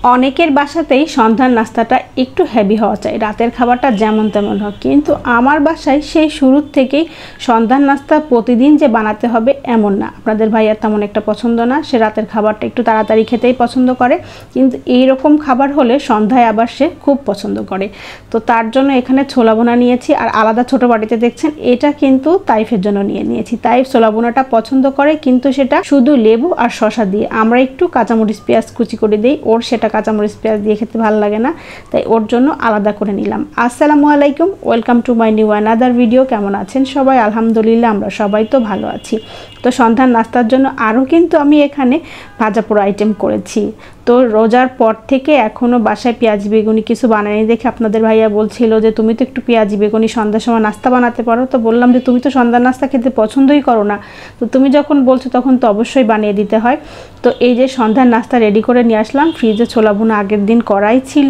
অনেকের বাসাতেই সন্ধ্যার নাস্তাটা একটু হেভি হওয়া চাই, রাতের খাবারটা যেমন তেমন হোক, কিন্তু আমার বাসায় সেই শুরুর থেকেই সন্ধ্যার নাস্তা প্রতিদিন যে বানাতে হবে এমন না। আপনাদের ভাইয়ার তেমন একটা পছন্দ না, সে রাতের খাবারটা একটু তাড়াতাড়ি খেতেই পছন্দ করে, কিন্তু এই রকম খাবার হলে সন্ধ্যায় আবার সে খুব পছন্দ করে। তো তার জন্য এখানে ছোলা বোনা নিয়েছি, আর আলাদা ছোটো বাটিতে দেখছেন এটা কিন্তু তাইফের জন্য নিয়ে নিয়েছি। তাইফ ছোলা বোনাটা পছন্দ করে, কিন্তু সেটা শুধু লেবু আর শসা দিয়ে। আমরা একটু কাঁচামরিচ পেঁয়াজ কুচি করে দিই, ওর সেটা কাঁচামরিচ পেঁয়াজ দিয়ে খেতে ভালো লাগে না, তাই ওর জন্য আলাদা করে নিলাম। আসসালামু আলাইকুম, welcome to my new another video. কেমন আছেন সবাই? আলহামদুলিল্লাহ আমরা সবাই তো ভালো আছি। তো সন্ধ্যার নাস্তার জন্য আরও কিন্তু আমি এখানে ভাজা পোড়া আইটেম করেছি। তো রোজার পর থেকে এখনও বাসায় পেঁয়াজি বেগুনি কিছু বানায়নি দেখে আপনাদের ভাইয়া বলছিল যে তুমি তো একটু পেঁয়াজি বেগুনি সন্ধ্যার সময় নাস্তা বানাতে পারো। তো বললাম যে তুমি তো সন্ধ্যার নাস্তা খেতে পছন্দই করো না, তো তুমি যখন বলছো তখন তো অবশ্যই বানিয়ে দিতে হয়। তো এই যে সন্ধ্যার নাস্তা রেডি করে নিয়ে আসলাম, ফ্রিজে ছোলা ভুনা আগের দিন করাই ছিল।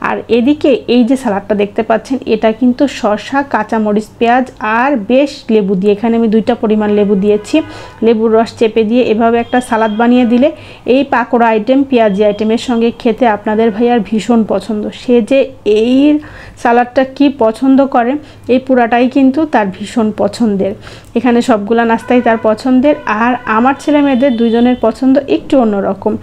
আর এদিকে এই যে সালাডটা দেখতে পাচ্ছেন, এটা কিন্তু শসা, কাঁচামরিচ, পেঁয়াজ আর বেশ লেবু দিয়ে, এখানে আমি 2টা পরিমাণ লেবু দিয়েছি। লেবুর রস চেপে দিয়ে এভাবে একটা সালাদ বানিয়ে দিলে এই পাকোড়া আইটেম, পেঁয়াজি আইটেমের সঙ্গে খেতে আপনাদের ভাইয়ার ভীষণ পছন্দ। সে যে এই সালাদটা কি পছন্দ করে, এই পুরাটাই কিন্তু তার ভীষণ পছন্দের। এখানে সবগুলা নাস্তাই তার পছন্দের। আর আমার ছেলে মেয়েদের দুজনের পছন্দ একটু অন্যরকম।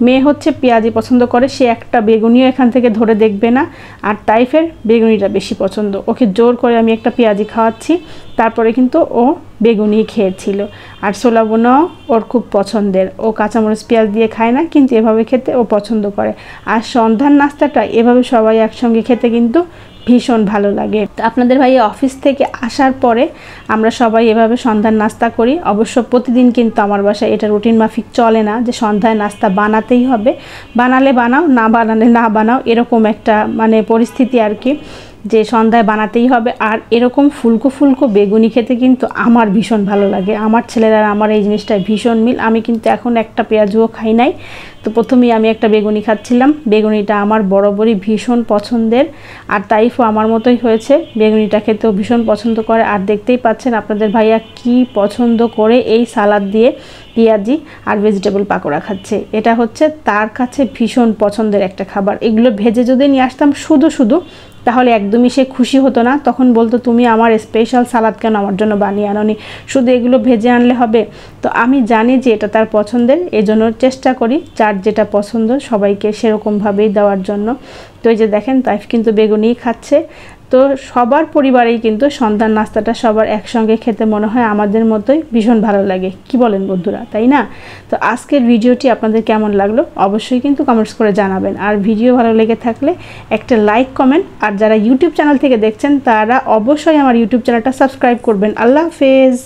মেয়ে হচ্ছে পেঁয়াজি পছন্দ করে, সে একটা বেগুনিও এখান থেকে ধরে দেখবে না। আর তাইফের বেগুনিটা বেশি পছন্দ, ওকে জোর করে আমি একটা পেঁয়াজি খাওয়াচ্ছি, তারপরে কিন্তু ও বেগুনি খেয়েছিল। আর ছোলা বোনাও ওর খুব পছন্দের, ও কাঁচামরিচ পেঁয়াজ দিয়ে খায় না, কিন্তু এভাবে খেতে ও পছন্দ করে। আর সন্ধ্যার নাস্তাটা এভাবে সবাই একসঙ্গে খেতে কিন্তু ভীষণ ভালো লাগে। আপনাদের ভাই অফিস থেকে আসার পরে আমরা সবাই এভাবে সন্ধ্যার নাস্তা করি। অবশ্য প্রতিদিন কিন্তু আমার বাসায় এটা রুটিন মাফিক চলে না যে সন্ধ্যায় নাস্তা বানাতেই হবে, বানালে বানাও, না বানালে না বানাও, এরকম একটা পরিস্থিতি আর কি, যে সন্ধ্যায় বানাতেই হবে। আর এরকম ফুলকো ফুলকো বেগুনি খেতে কিন্তু আমার ভীষণ ভালো লাগে। আমার ছেলেরা আমার এই জিনিসটায় ভীষণ মিল। আমি কিন্তু এখন একটা পেঁয়াজও খাই নাই, তো প্রথমেই আমি একটা বেগুনি খাচ্ছিলাম। বেগুনিটা আমার বরাবরই ভীষণ পছন্দের, আর তাইফও আমার মতোই হয়েছে, বেগুনিটা খেতেও ভীষণ পছন্দ করে। আর দেখতেই পাচ্ছেন আপনাদের ভাইয়া কি পছন্দ করে এই সালাদ দিয়ে পেঁয়াজি আর ভেজিটেবল পাকোড়া খাচ্ছে। এটা হচ্ছে তার কাছে ভীষণ পছন্দের একটা খাবার। এগুলো ভেজে যদি নিয়ে আসতাম শুধু শুধু, তাহলে একদমই সে খুশি হতো না। তখন বলতো তুমি আমার স্পেশাল সালাদ কেন আমার জন্য বানিয়ে আনোনি, শুধু এগুলো ভেজে আনলে হবে। তো আমি জানি যে এটা তার পছন্দের, এজন্য চেষ্টা করি যার যেটা পছন্দ সবাইকে সেরকমভাবেই দেওয়ার জন্য। তো এই যে দেখেন তাইফ কিন্তু বেগুনিই খাচ্ছে। তো সবার পরিবারেই কিন্তু সন্ধ্যার নাস্তাটা সবার একসঙ্গে খেতে মনে হয় আমাদের মতোই ভীষণ ভালো লাগে। কি বলেন বন্ধুরা, তাই না? তো আজকের ভিডিওটি আপনাদের কেমন লাগলো অবশ্যই কিন্তু কমেন্টস করে জানাবেন। আর ভিডিও ভালো লেগে থাকলে একটা লাইক, কমেন্ট, আর যারা ইউটিউব চ্যানেল থেকে দেখছেন তারা অবশ্যই আমার ইউটিউব চ্যানেলটা সাবস্ক্রাইব করবেন। আল্লাহ হাফেজ।